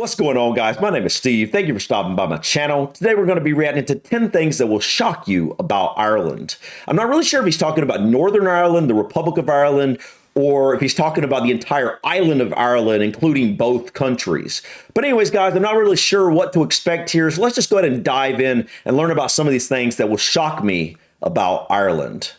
What's going on, guys? My name is Steve. Thank you for stopping by my channel. Today we're going to be reacting to 10 things that will shock you about Ireland. I'm not really sure if he's talking about Northern Ireland, the Republic of Ireland, or if he's talking about the entire island of Ireland, including both countries. But anyways, guys, I'm not really sure what to expect here, so let's just go ahead and dive in and learn about some of these things that will shock me about Ireland.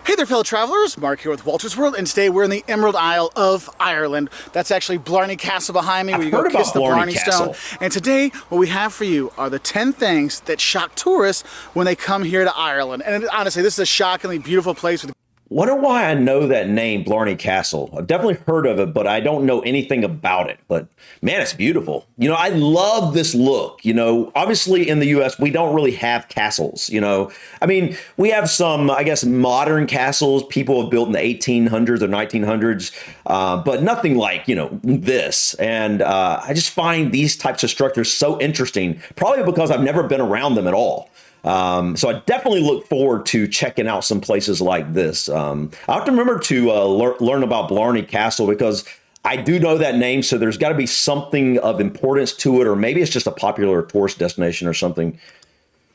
Hey there, fellow travelers. Mark here with Walter's World, and today we're in the Emerald Isle of Ireland. That's actually Blarney Castle behind me, where you go kiss the Blarney Stone. And today, what we have for you are the 10 things that shock tourists when they come here to Ireland. And honestly, this is a shockingly beautiful place with Wonder why I know that name, Blarney Castle. I've definitely heard of it, but I don't know anything about it. But man, it's beautiful. You know, I love this look. You know, obviously in the US, we don't really have castles. You know, I mean, we have some, I guess, modern castles people have built in the 1800s or 1900s, but nothing like, you know, this. And I just find these types of structures so interesting, probably because I've never been around them at all. So I definitely look forward to checking out some places like this. I have to remember to learn about Blarney Castle because I do know that name. So there's got to be something of importance to it, or maybe it's just a popular tourist destination or something.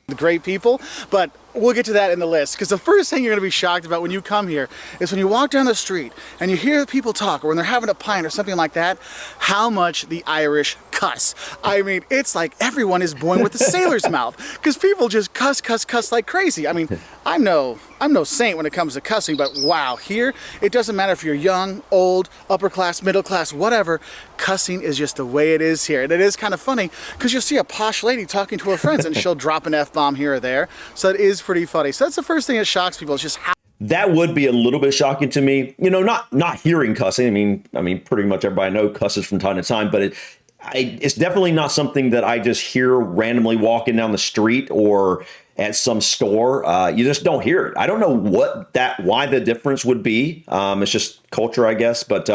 the great people, but we'll get to that in the list, because the first thing you're going to be shocked about when you come here is when you walk down the street and you hear people talk, or when they're having a pint or something like that, how much the Irish cuss. I mean, it's like everyone is born with a sailor's mouth, because people just cuss like crazy. I mean, I'm no saint when it comes to cussing, but wow, here it doesn't matter if you're young, old, upper class, middle class, whatever. Cussing is just the way it is here. And it is kind of funny because you'll see a posh lady talking to her friends and she'll drop an F-bomb here or there. So it is pretty funny. So that's the first thing that shocks people, is just how that would be a little bit shocking to me. You know, not hearing cussing. I mean, pretty much everybody knows cusses from time to time, but it's definitely not something that I just hear randomly walking down the street or at some store. You just don't hear it. I don't know why the difference would be. It's just culture, I guess. But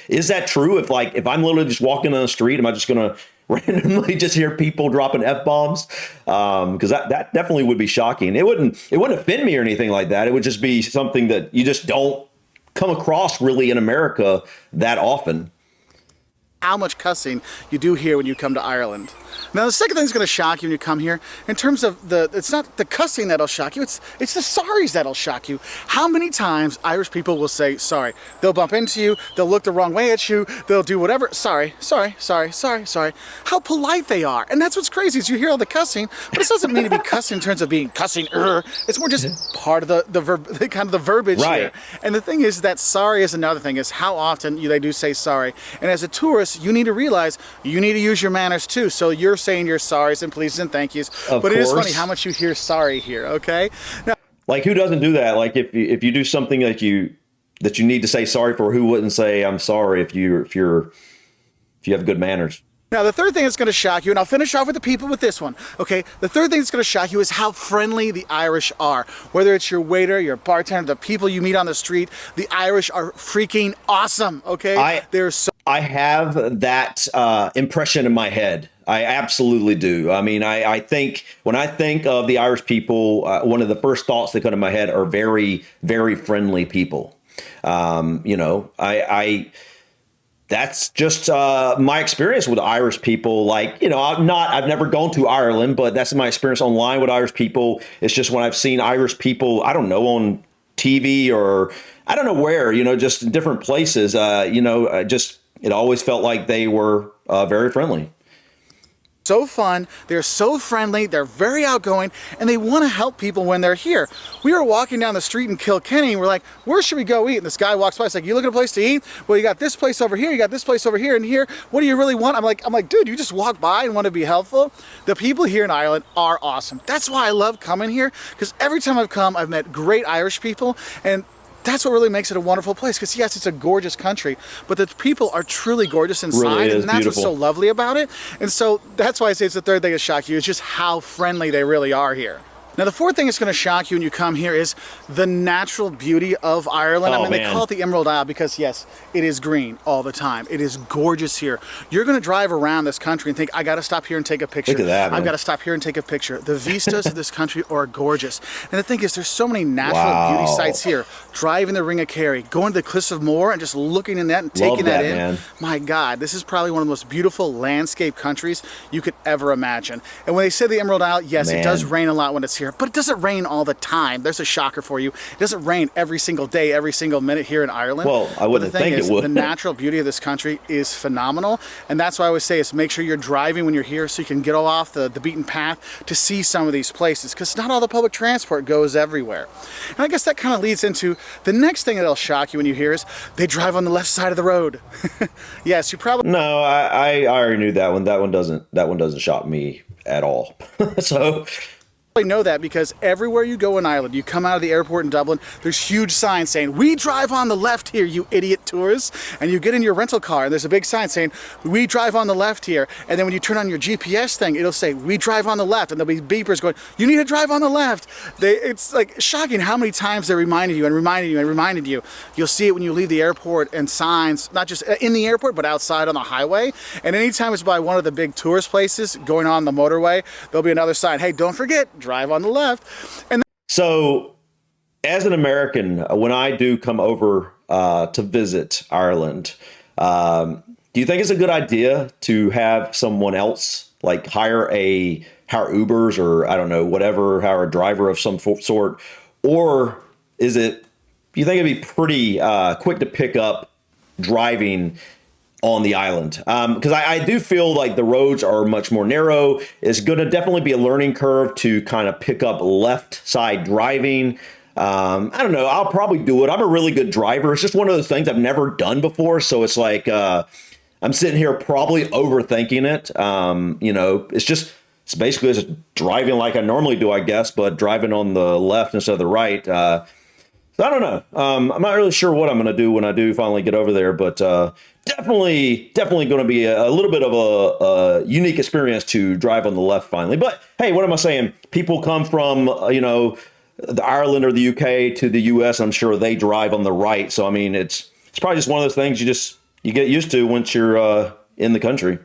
is that true? If I'm literally just walking on the street, am I just gonna randomly just hear people dropping F-bombs? Because that definitely would be shocking. It wouldn't offend me or anything like that. It would just be something that you just don't come across really in America that often. How much cussing you do hear when you come to Ireland. Now, the second thing that's going to shock you when you come here, in terms of it's not the cussing that'll shock you, it's the sorries that'll shock you. How many times Irish people will say sorry? They'll bump into you, they'll look the wrong way at you, they'll do whatever. Sorry. How polite they are. And that's what's crazy, is you hear all the cussing, but it doesn't mean to be cussing in terms of being cussing. It's more just part of the verbiage right here. And the thing is that sorry is another thing, is how often they do say sorry. And as a tourist, you need to realize you need to use your manners too. So you're saying your sorries and pleases and thank yous. But it is funny how much you hear sorry here, okay? Now, like, who doesn't do that? Like, if you do something that you need to say sorry for, who wouldn't say I'm sorry if you have good manners? Now, the third thing that's going to shock you, and I'll finish off with the people with this one, okay? The third thing that's going to shock you is how friendly the Irish are. Whether it's your waiter, your bartender, the people you meet on the street, the Irish are freaking awesome, okay? I have that impression in my head. I absolutely do. I mean, I think when I think of the Irish people, one of the first thoughts that come to my head are very, very friendly people. You know, that's just my experience with Irish people. Like, you know, I've never gone to Ireland, but that's my experience online with Irish people. It's just when I've seen Irish people, I don't know, on TV or I don't know where, you know, just in different places, you know, it always felt like they were very friendly. So fun, they're so friendly, they're very outgoing, and they want to help people when they're here. We were walking down the street in Kilkenny, and we're like, where should we go eat? And this guy walks by, he's like, you looking for a place to eat? Well, you got this place over here, you got this place over here, and here, what do you really want? I'm like, dude, you just walk by and want to be helpful? The people here in Ireland are awesome. That's why I love coming here, because every time I've come, I've met great Irish people, and that's what really makes it a wonderful place, because yes, it's a gorgeous country, but the people are truly gorgeous inside, really is and that's beautiful. What's so lovely about it. And so that's why I say it's the third thing that shocked you, is just how friendly they really are here. Now, the fourth thing that's going to shock you when you come here is the natural beauty of Ireland. Oh, I mean, man. they call it the Emerald Isle because, yes, it is green all the time. It is gorgeous here. You're going to drive around this country and think, I got to stop here and take a picture. Look at that, man. I've got to stop here and take a picture. The vistas of this country are gorgeous. And the thing is, there's so many natural Wow. beauty sites here. Driving the Ring of Kerry, going to the Cliffs of Moher and just looking in that and Love taking that that, in. man. My God, this is probably one of the most beautiful landscape countries you could ever imagine. And when they say the Emerald Isle, yes, it does Man. rain a lot when it's here, but it doesn't rain all the time. There's a shocker for you. It doesn't rain every single day, every single minute here in Ireland. Well, I wouldn't But the thing think it is, would. the natural beauty of this country is phenomenal, and that's why I always say is make sure you're driving when you're here so you can get off the beaten path to see some of these places, because not all the public transport goes everywhere. And I guess that kind of leads into the next thing that'll shock you when you hear is they drive on the left side of the road. Yes, you probably No, I already knew that one. That one doesn't shock me at all. So know that because everywhere you go in Ireland, you come out of the airport in Dublin, there's huge signs saying, we drive on the left here, you idiot tourists. And you get in your rental car and there's a big sign saying, we drive on the left here. And then when you turn on your GPS thing, it'll say, we drive on the left. And there'll be beepers going, you need to drive on the left. It's like shocking how many times they reminded you and reminded you and reminded you. You'll see it when you leave the airport and signs, not just in the airport, but outside on the highway. And anytime it's by one of the big tourist places going on the motorway, there'll be another sign, hey, don't forget, drive on the left. And So, as an American, when I do come over to visit Ireland, do you think it's a good idea to have someone else, like hire Ubers or I don't know, whatever, hire a driver of some sort, or is it? Do you think it'd be pretty quick to pick up driving on the island? Because I do feel like the roads are much more narrow. It's going to definitely be a learning curve to kind of pick up left side driving. I don't know. I'll probably do it. I'm a really good driver. It's just one of those things I've never done before. So it's like I'm sitting here probably overthinking it. It's basically just driving like I normally do, I guess, but driving on the left instead of the right. So I don't know. I'm not really sure what I'm going to do when I do finally get over there, but definitely going to be a little bit of a unique experience to drive on the left finally. But hey, what am I saying? People come from the Ireland or the UK to the US. I'm sure they drive on the right. So I mean, it's probably just one of those things you get used to once you're in the country.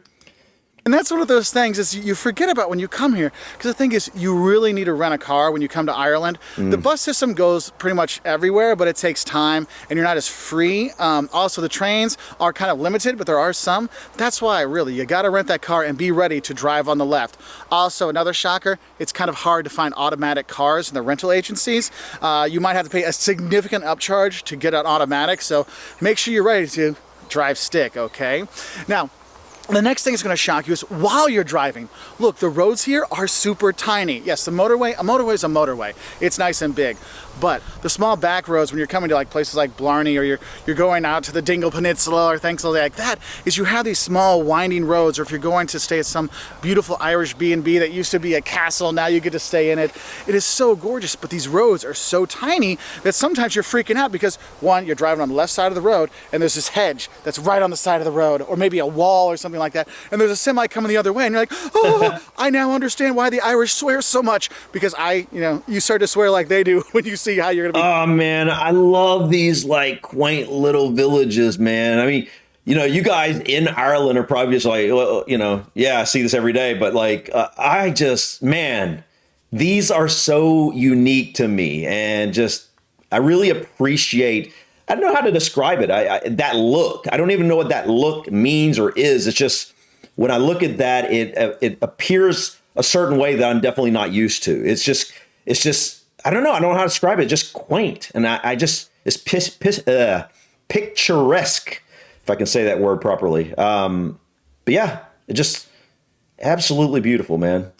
And that's one of those things is you forget about when you come here, because the thing is you really need to rent a car when you come to Ireland. The bus system goes pretty much everywhere, but it takes time and you're not as free. Also, the trains are kind of limited, but there are some. That's why really you got to rent that car and be ready to drive on the left. Also, another shocker, it's kind of hard to find automatic cars in the rental agencies. You might have to pay a significant upcharge to get an automatic, so make sure you're ready to drive stick, okay? Now, the next thing that's going to shock you is while you're driving, look, the roads here are super tiny. Yes, a motorway is a motorway. It's nice and big. But the small back roads, when you're coming to like places like Blarney or you're going out to the Dingle Peninsula or things like that, is you have these small winding roads, or if you're going to stay at some beautiful Irish B&B that used to be a castle, now you get to stay in it. It is so gorgeous, but these roads are so tiny that sometimes you're freaking out because one, you're driving on the left side of the road and there's this hedge that's right on the side of the road, or maybe a wall or something like that, and there's a semi coming the other way and you're like, oh, I now understand why the Irish swear so much, because you start to swear like they do when you see how you're gonna be. Oh man, I love these like quaint little villages, man. I mean, you guys in Ireland are probably just like, well, yeah, I see this every day, but like, man, these are so unique to me, and I really appreciate. I don't know how to describe it. That look. I don't even know what that look means or is. It's just when I look at that, it appears a certain way that I'm definitely not used to. It's just. I don't know. I don't know how to describe it. It's just quaint, and it's picturesque, if I can say that word properly. But yeah, it just absolutely beautiful, man.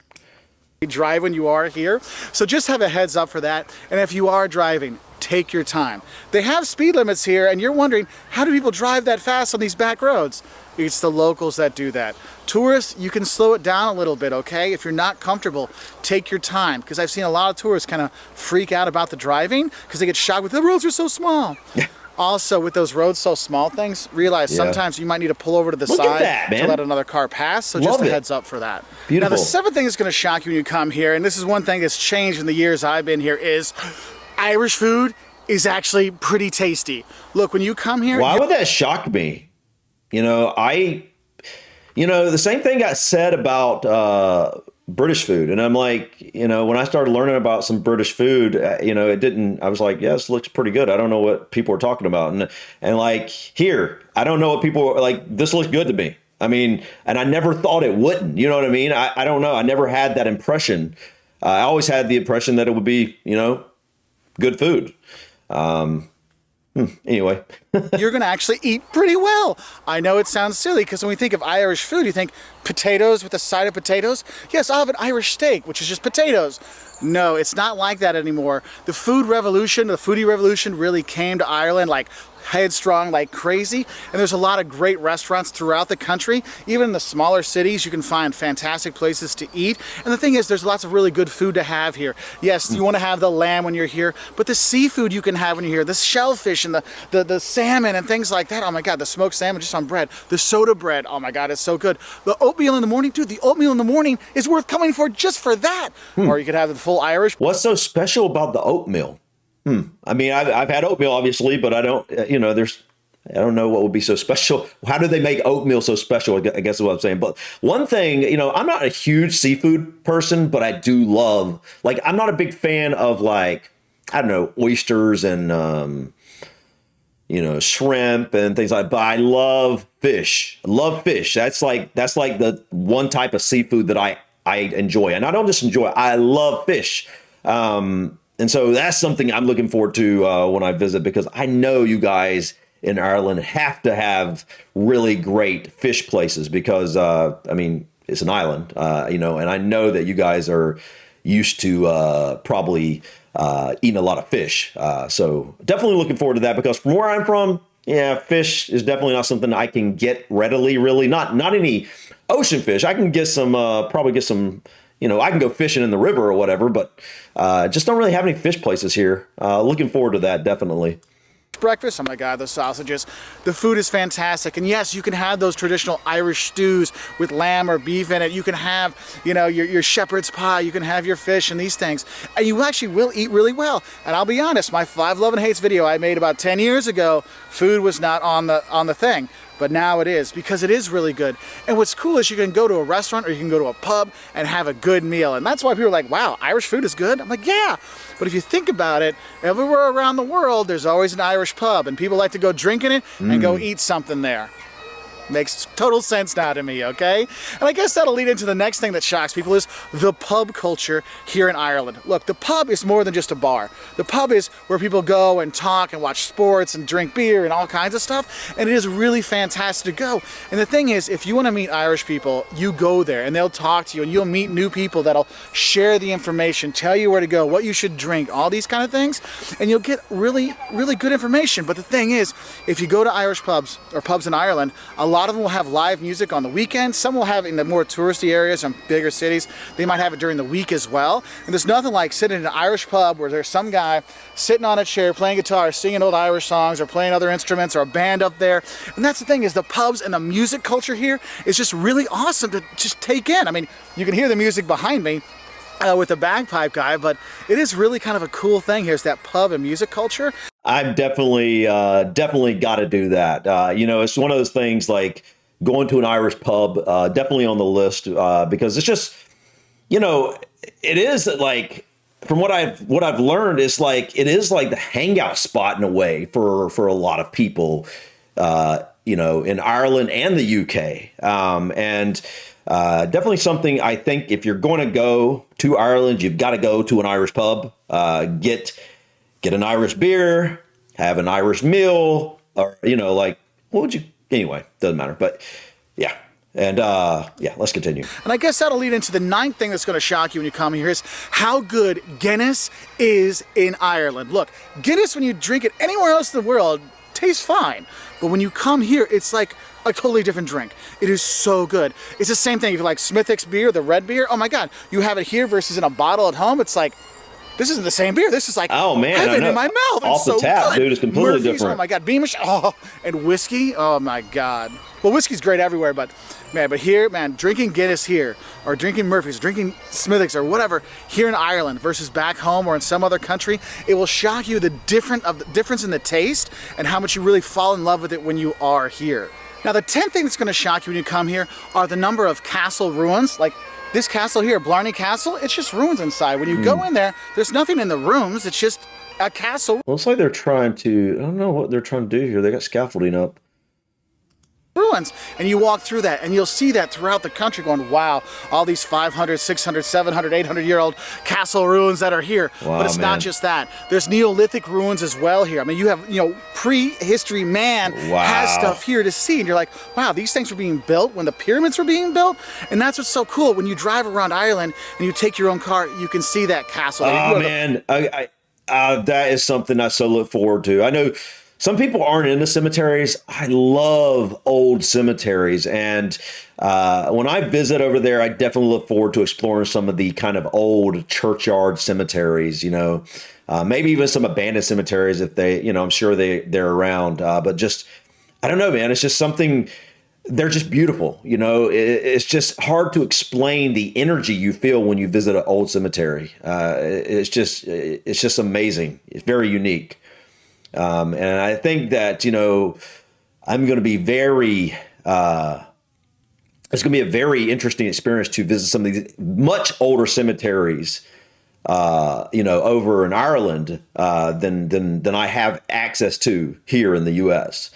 Drive when you are here, so just have a heads up for that. And if you are driving, take your time. They have speed limits here, and you're wondering, how do people drive that fast on these back roads? It's the locals that do that. Tourists, you can slow it down a little bit, okay? If you're not comfortable, take your time, because I've seen a lot of tourists kind of freak out about the driving because they get shocked with the roads are so small. Also, with those roads so small things, realize sometimes you might need to pull over to the Look at side that, man. to let another car pass. So just Love a it. heads up for that. Beautiful. Now, the seventh thing that's going to shock you when you come here, and this is one thing that's changed in the years I've been here, is Irish food is actually pretty tasty. Look, when you come here, Why would that shock me? You know, the same thing got said about British food. And I'm like, when I started learning about some British food, I was like, yeah, this looks pretty good. I don't know what people are talking about. And like here, I don't know what people are like. This looks good to me. I mean, and I never thought it wouldn't, you know what I mean? I don't know. I never had that impression. I always had the impression that it would be, good food. Anyway. you're going to actually eat pretty well. I know it sounds silly because when we think of Irish food, you think potatoes with a side of potatoes. Yes, I'll have an Irish steak, which is just potatoes. No, it's not like that anymore. The foodie revolution really came to Ireland like headstrong like crazy, and there's a lot of great restaurants throughout the country. Even in the smaller cities, you can find fantastic places to eat. And the thing is, there's lots of really good food to have here. Yes, you want to have the lamb when you're here, but the seafood you can have when you're here, the shellfish and the salmon and things like that. Oh my God, the smoked salmon just on bread, the soda bread. Oh my God, it's so good. The oatmeal in the morning, dude. The oatmeal in the morning is worth coming for just for that. Or you could have the full Irish. What's so special about the oatmeal? I mean, I've had oatmeal, obviously, but I don't, I don't know what would be so special. How do they make oatmeal so special? I guess is what I'm saying. But one thing, I'm not a huge seafood person, but I do love, like, I'm not a big fan of, like, I don't know, oysters and, shrimp and things like that. But I love fish. I love fish. That's like the one type of seafood that I enjoy. And I don't just enjoy it. I love fish. And so that's something I'm looking forward to when I visit, because I know you guys in Ireland have to have really great fish places because, it's an island, and I know that you guys are used to probably eating a lot of fish. So definitely looking forward to that, because from where I'm from, fish is definitely not something I can get readily, really. Not any ocean fish. I can get some, probably get some, I can go fishing in the river or whatever, but just don't really have any fish places here. Looking forward to that, definitely. Breakfast, oh my God, those sausages. The food is fantastic. And yes, you can have those traditional Irish stews with lamb or beef in it. You can have, your shepherd's pie. You can have your fish and these things. And you actually will eat really well. And I'll be honest, my 5 Love and Hates video I made about 10 years ago, food was not on the thing. But now it is, because it is really good. And what's cool is you can go to a restaurant or you can go to a pub and have a good meal. And that's why people are like, wow, Irish food is good? I'm like, yeah. But if you think about it, everywhere around the world, there's always an Irish pub. And people like to go drink in it and go eat something there. Makes total sense now to me, okay? And I guess that'll lead into the next thing that shocks people is the pub culture here in Ireland. Look, the pub is more than just a bar. The pub is where people go and talk and watch sports and drink beer and all kinds of stuff, and it is really fantastic to go. And the thing is, if you want to meet Irish people, you go there and they'll talk to you and you'll meet new people that'll share the information, tell you where to go, what you should drink, all these kind of things, and you'll get really, really good information. But the thing is, if you go to Irish pubs or pubs in Ireland, a lot of them will have live music on the weekends. Some will have it in the more touristy areas and bigger cities. They might have it during the week as well. And there's nothing like sitting in an Irish pub where there's some guy sitting on a chair playing guitar, singing old Irish songs or playing other instruments, or a band up there. And that's the thing, is the pubs and the music culture here is just really awesome to just take in. I mean, you can hear the music behind me with the bagpipe guy, but it is really kind of a cool thing here, is that pub and music culture. I've definitely got to do that. It's one of those things, like going to an Irish pub, definitely on the list, because it's just, it is like, from what I've learned, it's like, it is like the hangout spot in a way for a lot of people, in Ireland and the UK. And definitely something, I think, if you're going to go to Ireland, you've got to go to an Irish pub, get an Irish beer, have an Irish meal, or, what would you, anyway, doesn't matter. But yeah. And let's continue. And I guess that'll lead into the 9th thing that's going to shock you when you come here, is how good Guinness is in Ireland. Look, Guinness, when you drink it anywhere else in the world, tastes fine. But when you come here, it's like a totally different drink. It is so good. It's the same thing. If you like Smithwick's beer, the red beer, oh my God, you have it here versus in a bottle at home. It's like this isn't the same beer. This is like Oh, man, I heaven know. in my mouth. Off It's the so tap, good. dude, it's completely Murphy's, different. Oh my God, Beamish. Oh, and whiskey. Oh my God. Well, whiskey's great everywhere, but here, man, drinking Guinness here, or drinking Murphy's, drinking Smithwick's, or whatever here in Ireland versus back home or in some other country, it will shock you the difference in the taste and how much you really fall in love with it when you are here. Now, the 10th thing that's going to shock you when you come here are the number of castle ruins. Like this castle here, Blarney Castle, it's just ruins inside. When you go in there, there's nothing in the rooms. It's just a castle. Looks like they're trying to, I don't know what they're trying to do here. They got scaffolding up. Ruins, and you walk through that and you'll see that throughout the country going, wow, all these 500, 600, 700, 800 year old castle ruins that are here. Wow, but it's man. not just that. There's Neolithic ruins as well here. I mean, you have, prehistory man Wow. has stuff here to see, and you're like, wow, these things were being built when the pyramids were being built. And that's what's so cool. When you drive around Ireland and you take your own car, you can see that castle. Oh, man. That is something I so look forward to. I know some people aren't into cemeteries. I love old cemeteries. And when I visit over there, I definitely look forward to exploring some of the kind of old churchyard cemeteries, maybe even some abandoned cemeteries if they, I'm sure they're around. But just, I don't know, man. It's just something, they're just beautiful. It's just hard to explain the energy you feel when you visit an old cemetery. It's just amazing. It's very unique. And I think that, I'm going to be it's going to be a very interesting experience to visit some of these much older cemeteries, over in Ireland, than I have access to here in the U.S.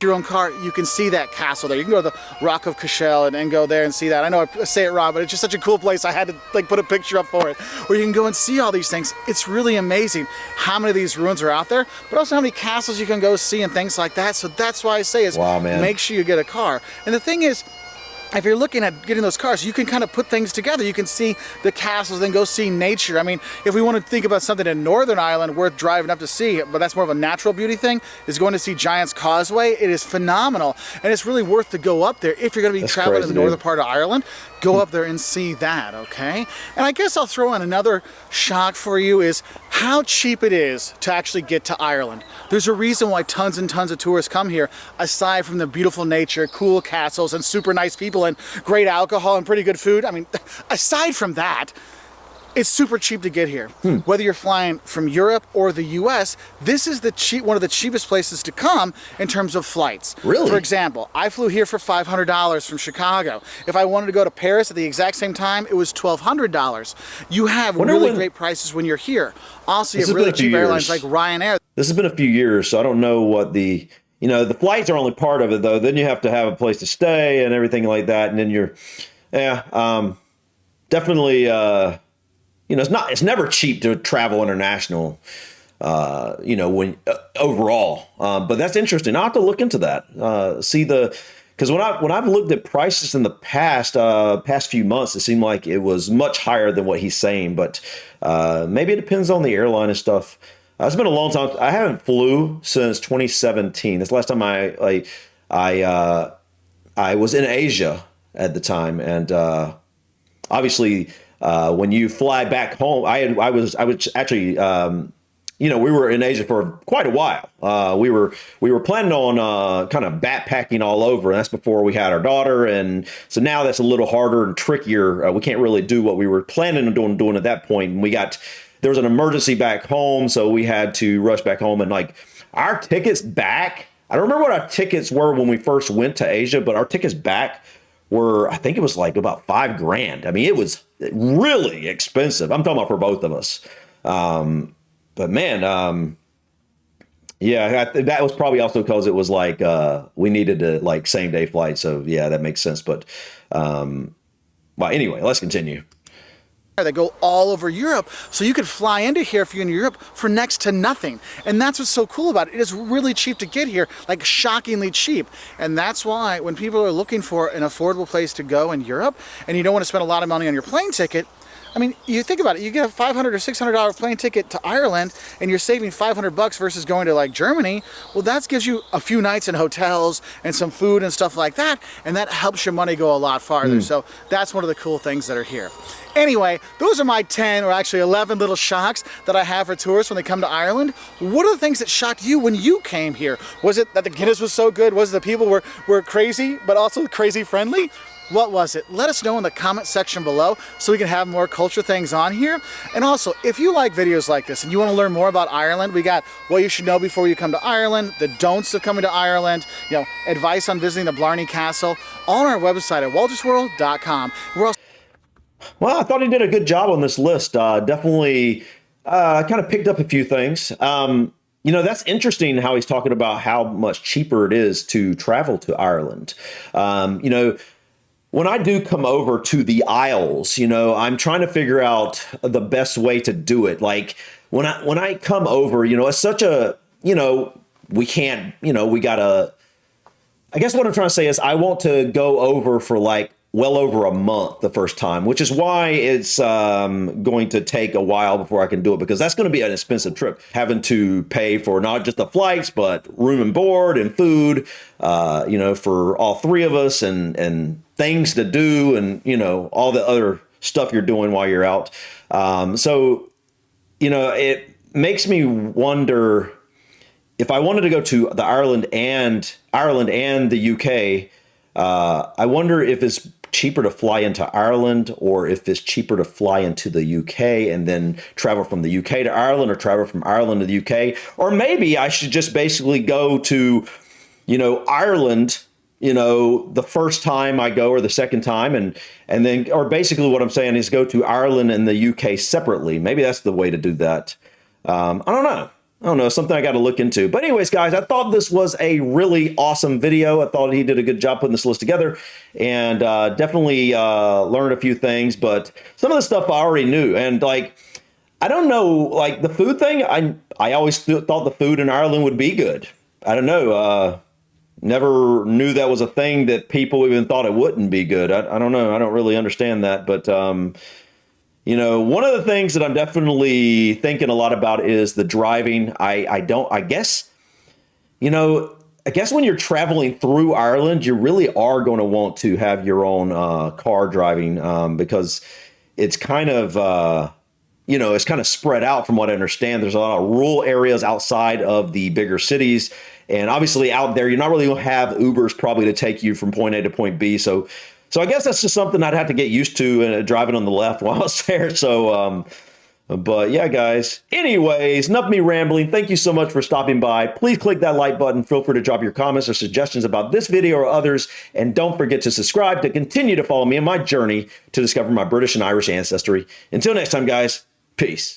Your own car, you can see that castle there. You can go to the Rock of Cashel and go there and see that. I know I say it wrong, but it's just such a cool place. I had to put a picture up for it, where you can go and see all these things. It's really amazing how many of these ruins are out there, but also how many castles you can go see and things like that. So that's why I say is, wow, man, make sure you get a car. And the thing is, if you're looking at getting those cars, you can kind of put things together. You can see the castles, then go see nature. I mean, if we want to think about something in Northern Ireland worth driving up to see, but that's more of a natural beauty thing, is going to see Giant's Causeway. It is phenomenal, and it's really worth to go up there if you're going to be traveling to the northern part of Ireland. Go up there and see that, okay? And I guess I'll throw in another shock for you is how cheap it is to actually get to Ireland. There's a reason why tons and tons of tourists come here, aside from the beautiful nature, cool castles, and super nice people, and great alcohol and pretty good food. I mean, aside from that, it's super cheap to get here. Whether you're flying from Europe or the US, this is one of the cheapest places to come in terms of flights. Really? For example, I flew here for $500 from Chicago. If I wanted to go to Paris at the exact same time, it was $1,200. You have really great prices when you're here. Also, you have really cheap airlines like Ryanair. This has been a few years, so I don't know what the flights are only part of it, though. Then you have to have a place to stay and everything like that. And then definitely, it's never cheap to travel international, overall. But that's interesting. I'll have to look into that. Because when I've looked at prices in the past few months, it seemed like it was much higher than what he's saying. But maybe it depends on the airline and stuff. It's been a long time. I haven't flew since 2017. That's the last time I was in Asia at the time, and obviously when you fly back home, I was actually we were in Asia for quite a while. We were planning on kind of backpacking all over, and that's before we had our daughter, and so now that's a little harder and trickier. We can't really do what we were planning on doing at that point, and there was an emergency back home, so we had to rush back home. And our tickets back, I don't remember what our tickets were when we first went to Asia, but our tickets back were, I think it was about $5,000. I mean, it was really expensive. I'm talking about for both of us. But man, that was probably also because it was we needed a same day flight. So yeah, that makes sense. But well, anyway, let's continue. They go all over Europe, so you could fly into here if you're in Europe for next to nothing. And that's what's so cool about it. It is really cheap to get here, shockingly cheap. And that's why when people are looking for an affordable place to go in Europe, and you don't want to spend a lot of money on your plane ticket, I mean, you think about it, you get a $500 or $600 plane ticket to Ireland, and you're saving $500 versus going to Germany. Well, that gives you a few nights in hotels and some food and stuff like that, and that helps your money go a lot farther. So that's one of the cool things that are here. Anyway, those are my 10 or actually 11 little shocks that I have for tourists when they come to Ireland. What are the things that shocked you when you came here? Was it that the Guinness was so good? Was it the people were crazy, but also crazy friendly? What was it? Let us know in the comment section below so we can have more culture things on here. And also, if you like videos like this and you want to learn more about Ireland, we got what you should know before you come to Ireland, the don'ts of coming to Ireland, you know, advice on visiting the Blarney Castle, all on our website at waltersworld.com. We're also Well, I thought he did a good job on this list. Definitely kind of picked up a few things. You know, that's interesting how he's talking about how much cheaper it is to travel to Ireland. You know, when I do come over to the Isles, you know, I'm trying to figure out the best way to do it. Like when I come over, you know, it's such a, you know, we can't, you know, we gotta, I guess what I'm trying to say is I want to go over for like well over a month the first time, which is why it's going to take a while before I can do it, because that's going to be an expensive trip, having to pay for not just the flights, but room and board and food, you know, for all three of us, and things to do, and, you know, all the other stuff you're doing while you're out. So, you know, it makes me wonder if I wanted to go to the Ireland and the UK. I wonder if it's cheaper to fly into Ireland, or if it's cheaper to fly into the UK and then travel from the UK to Ireland, or travel from Ireland to the UK. Or maybe I should just basically go to, you know, Ireland, you know, the first time I go, or the second time, and then, or basically what I'm saying is go to Ireland and the UK separately. Maybe that's the way to do that. I don't know, something I got to look into. But anyways, guys, I thought this was a really awesome video. I thought he did a good job putting this list together, and definitely learned a few things. But some of the stuff I already knew. And like, I don't know, like the food thing, I always thought the food in Ireland would be good. I don't know. Never knew that was a thing that people even thought it wouldn't be good. I don't know. I don't really understand that. But you know, one of the things that I'm definitely thinking a lot about is the driving. I guess, you know, I guess when you're traveling through Ireland, you really are going to want to have your own car driving, because it's kind of, you know, it's kind of spread out from what I understand. There's a lot of rural areas outside of the bigger cities. And obviously out there, you're not really going to have Ubers probably to take you from point A to point B. So I guess that's just something I'd have to get used to, driving on the left while I was there. So, but yeah, guys. Anyways, enough of me rambling. Thank you so much for stopping by. Please click that like button. Feel free to drop your comments or suggestions about this video or others. And don't forget to subscribe to continue to follow me in my journey to discover my British and Irish ancestry. Until next time, guys. Peace.